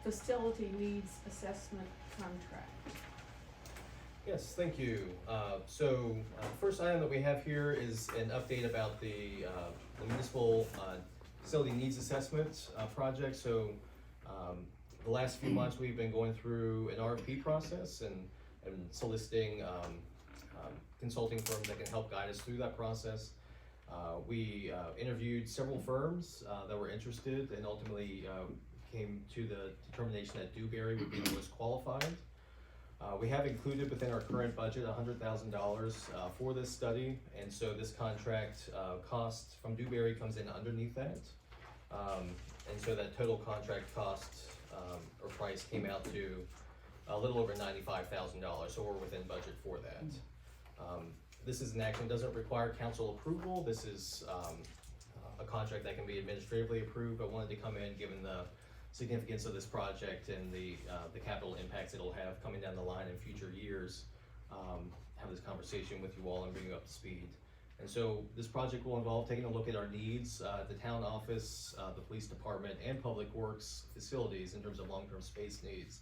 facility needs assessment contract. Yes, thank you. First item that we have here is an update about the municipal facility needs assessment project. The last few months, we've been going through an RFP process and soliciting consulting firms that can help guide us through that process. We interviewed several firms that were interested and ultimately came to the determination that Dewberry would be the most qualified. We have included within our current budget $100,000 for this study, and so this contract cost from Dewberry comes in underneath that. And so that total contract cost or price came out to a little over $95,000, so we're within budget for that. This is an action, doesn't require council approval. This is a contract that can be administratively approved. I wanted to come in, given the significance of this project and the capital impacts it'll have coming down the line in future years, have this conversation with you all and bring you up to speed. And so this project will involve taking a look at our needs, the town office, the police department, and public works facilities in terms of long-term space needs,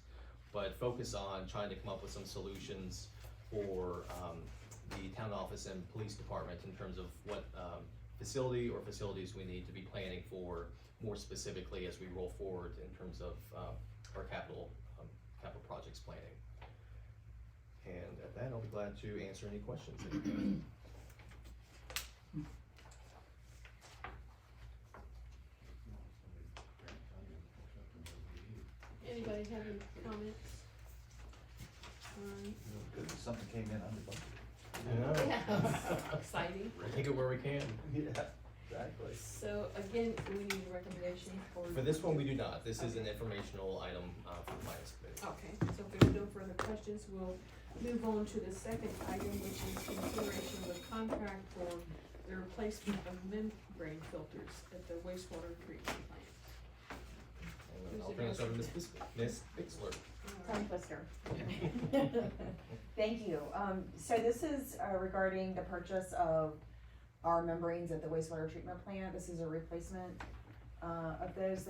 but focus on trying to come up with some solutions for the town office and police department in terms of what facility or facilities we need to be planning for more specifically as we roll forward in terms of our capital projects planning. And at that, I'll be glad to answer any questions that you have. Anybody have any comments? Good, something came in under budget. Exciting. We'll take it where we can. Yeah, exactly. So again, we need a recommendation for. For this one, we do not. This is an informational item for the finance committee. Okay, so if there's no further questions, we'll move on to the second item, which is consideration of a contract for the replacement of membrane filters at the wastewater treatment plant. And I'll turn this over to Ms. Bixler. Tongue twister. Thank you. So this is regarding the purchase of our membranes at the wastewater treatment plant. This is a replacement of those.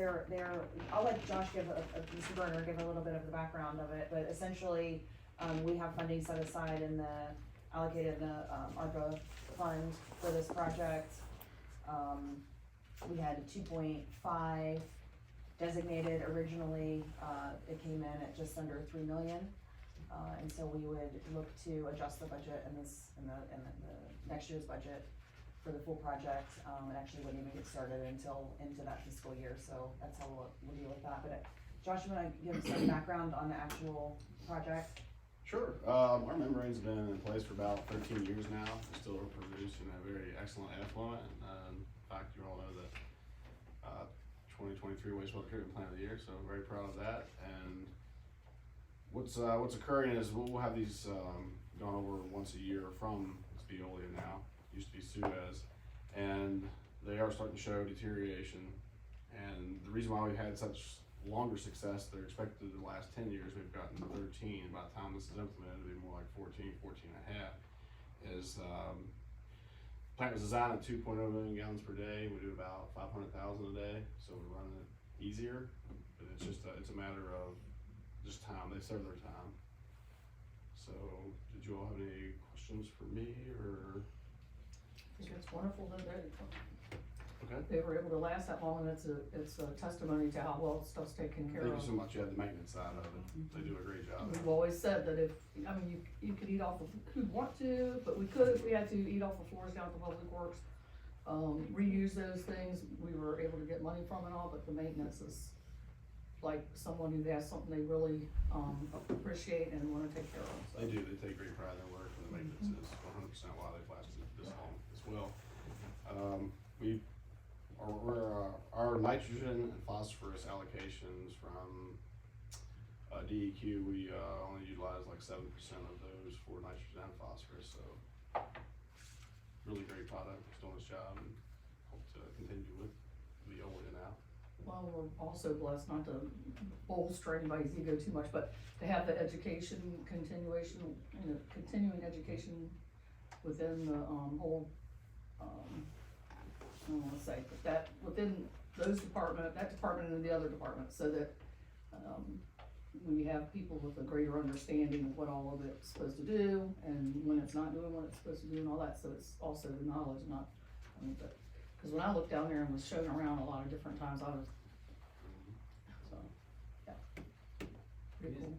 I'll let Josh Mr. Berner give a little bit of the background of it, but essentially we have funding set aside allocated in the ARPA fund for this project. We had 2.5 designated originally. It came in at just under 3 million. And so we would look to adjust the budget in the next year's budget for the full project. It actually wouldn't even get started until into that fiscal year, so that's how we'll deal with that. But Josh, you wanna give some background on the actual project? Sure. Our membranes have been in place for about 13 years now. They're still producing a very excellent effluent. In fact, you all know that 2023 wastewater treatment plant of the year, so I'm very proud of that. And what's occurring is we'll have these gone over once a year from Veolia now. Used to be Suez, and they are starting to show deterioration. And the reason why we've had such longer success, they're expected to last 10 years. We've gotten 13. By the time this is implemented, it'll be more like 14 and a half. Plant was designed at 2.0 million gallons per day. We do about 500,000 a day, so we're running it easier. But it's just it's a matter of just time. They serve their time. So, did you all have any questions for me, or? I think it's wonderful that Okay. they were able to last that long, and it's a testimony to how well stuff's taken care of. Thank you so much. You have the maintenance side of it. They do a great job. We've always said that you could eat off of, who'd want to, but we had to eat off the floors down at the Public Works, reuse those things. We were able to get money from it all, but the maintenance is like someone who has something they really, appreciate and wanna take care of. So. They do. They take great pride in their work, and the maintenance is 100% why they've lasted this long as well. Our nitrogen and phosphorus allocations from DEQ, we only utilize like 7% of those for nitrogen and phosphorus. So really great product. It's doing its job, and hope to continue with Veolia now. Well, we're also blessed, not to bolster anybody's ego too much, but to have the continuing education within the whole, I don't wanna say, but that within that department and the other departments, so that We have people with a greater understanding of what all of it's supposed to do, and when it's not doing what it's supposed to do and all that, so it's also the knowledge, not, cause when I looked down there and was shown around a lot of different times, I was, so, yeah. Pretty cool.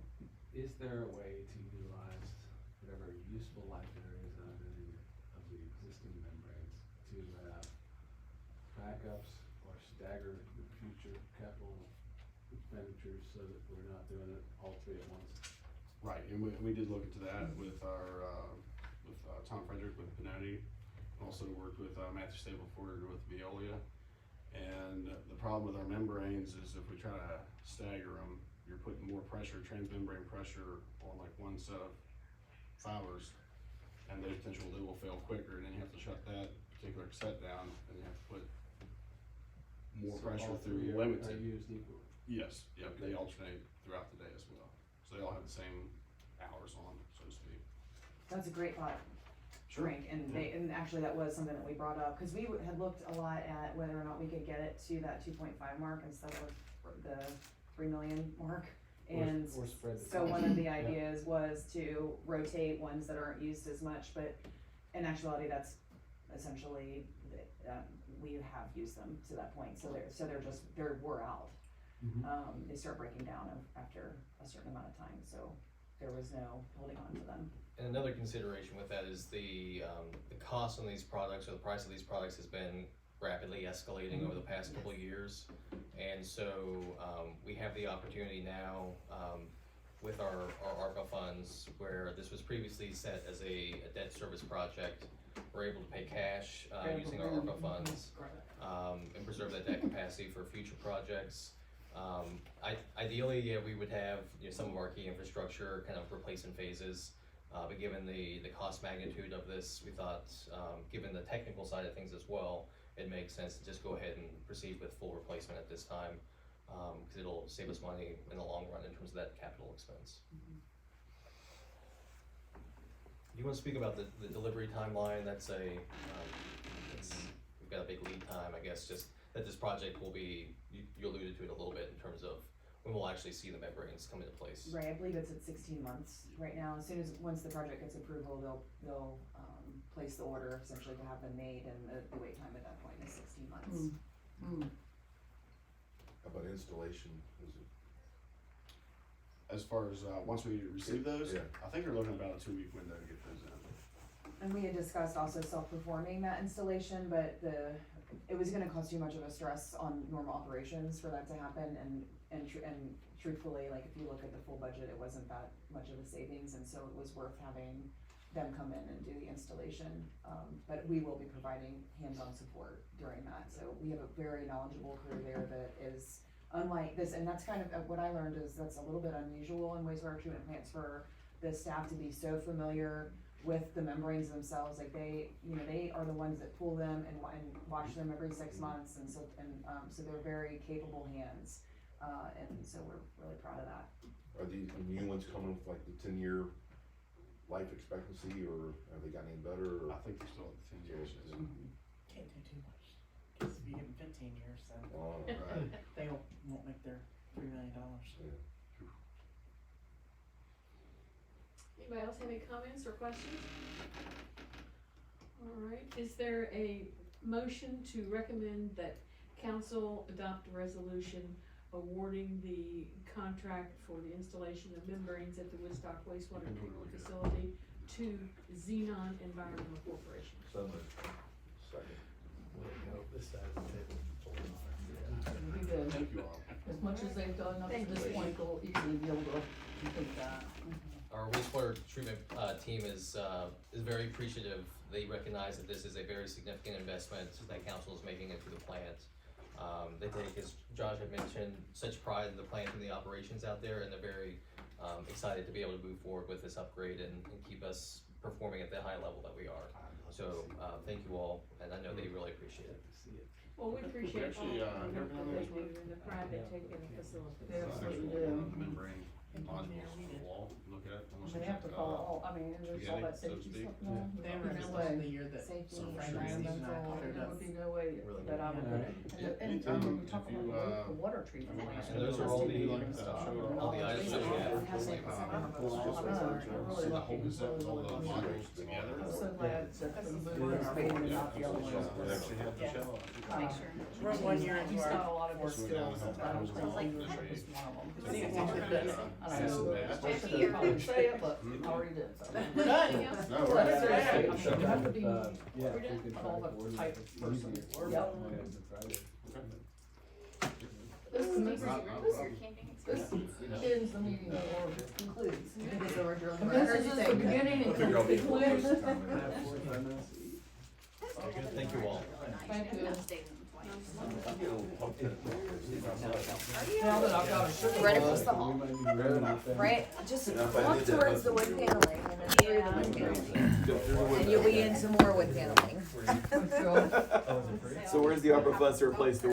Is there a way to utilize whatever useful life there is of the existing membranes to have backups or stagger the future capital expenditures so that we're not doing it all three at once? Right, and we did look into that with our, Tom Frederick with Pinoni, also worked with, Matthew Stapleford with Veolia. And the problem with our membranes is if we try to stagger them, you're putting more pressure, transmembrane pressure on like one set of fibers, and there's potential they will fail quicker, and then you have to shut that particular set down, and you have to put more So pressure all through three are limited. used equally? Yes, yep, they alternate throughout the day as well, so they all have the same hours on, so to speak. That's a great thought, Frank, and and actually that was something that we brought up, cause we had looked a lot at whether or not we could get it to that 2.5 mark instead of the 3 million mark. And Or spread the so cost. one of the Yeah. ideas was to rotate ones that aren't used as much, but in actuality, that's essentially, we have used them to that point, so they're wore out. Mhm. They start breaking down after a certain amount of time, so there was no holding on to them. And another consideration with that is the cost on these products, or the price of these products, has been rapidly escalating over the past couple of years. And so, we have the opportunity now, with our ARPA funds, where this was previously set as a debt service project. We're able to pay cash, using our ARPA funds, and preserve that debt capacity for future projects. Ideally, yeah, we would have, some of our key infrastructure kind of replaced in phases. But given the cost magnitude of this, we thought, given the technical side of things as well, it makes sense to just go ahead and proceed with full replacement at this time, cause it'll save us money in the long run in terms of that capital expense. Do you wanna speak about the delivery timeline? That's we've got a big lead time, I guess, just that this project will be, you alluded to it a little bit in terms of when we'll actually see the membranes come into place. Right, I believe it's at 16 months right now. Once the project gets approval, they'll place the order essentially to have them made, and the wait time at that point is 16 months. How about installation, is it? As far as, once we receive those, Yeah. I think they're looking about a 2-week window to get those in. And we had discussed also self-performing that installation, but it was gonna cause too much of a stress on normal operations for that to happen, and truthfully, like, if you look at the full budget, it wasn't that much of a savings, and so it was worth having them come in and do the installation. But we will be providing hands-on support during that, so we have a very knowledgeable crew there that is unlike this, and that's kind of, what I learned is that's a little bit unusual in wastewater treatment plants for the staff to be so familiar with the membranes themselves, like they are the ones that pull them and wash them every 6 months, and so they're very capable hands, and so we're really proud of that. Are these new ones coming with like the 10-year life expectancy, or have they gotten any better, or? I think they're still at the 10 years. Yeah. Can't do too much, cause if you give them 15 years, then Right. they won't make their $3 million. Anybody else have any comments or questions? All right, is there a motion to recommend that council adopt a resolution awarding the contract for the installation of membranes at the Woodstock wastewater treatment facility to Xenon Environmental Corporation? So moved. Second. This side of the table. It'll be good. Thank you all. As much as they've done up to Thank this you. point, they'll easily be able to complete that. Our wastewater treatment team is very appreciative. They recognize that this is a very significant investment that council is making into the plant. They take, as Josh had mentioned, such pride in the plant and the operations out there, and they're very excited to be able to move forward with this upgrade and keep us performing at the high level that we are. So thank you all, and I know they really appreciate it. Well, we appreciate all Actually, the work that they everyone do and the pride they take in the facility. Yeah, It's absolutely actual do. membrane modules on the wall, look at it. almost They have to like, follow all, I mean, and there's all spaghetti, that so to safety speak. stuff now. They There's were no especially the way. year that Safety, some Environmental, friends and I cleared there up. would be no way Really that I would, Alright. and when we talk If you, about the water treatment and plant. those are all the, and stuff, show and all the all items these that we have. things. Like, I know, they're really see the lucky, whole cassette, really, all really the lucky. modules together. I'm so glad that the mover is made and not the other We ones. actually had the Yeah. shell. Make sure. We're 1 year into He's got a our lot of his So we're down skills, to help I don't those think along. leadership is one of them. See, it's all good. I know, I should probably say it, but I already did, so. We're done. No, Well, we're that's good. right. I mean, you have to be Yeah, we're if we could of try all to the coordinate type of it person. easier. Yep. Okay, the Friday. This is, Not- not a problem. this ends the meeting, or Concludes, because we're drilling. this is the beginning and Figure out the concludes. Have 45 minutes to eat. very good, thank you all. Thank you. Are Now that I've got a sugar. Ready rush, for the hall? We might be running out there. Right, just Yeah, if I walk did that, towards the that's- wood paneling and then through the wood paneling. And you'll be in some more wood paneling. Sure. So where's the ARPA funds to replace the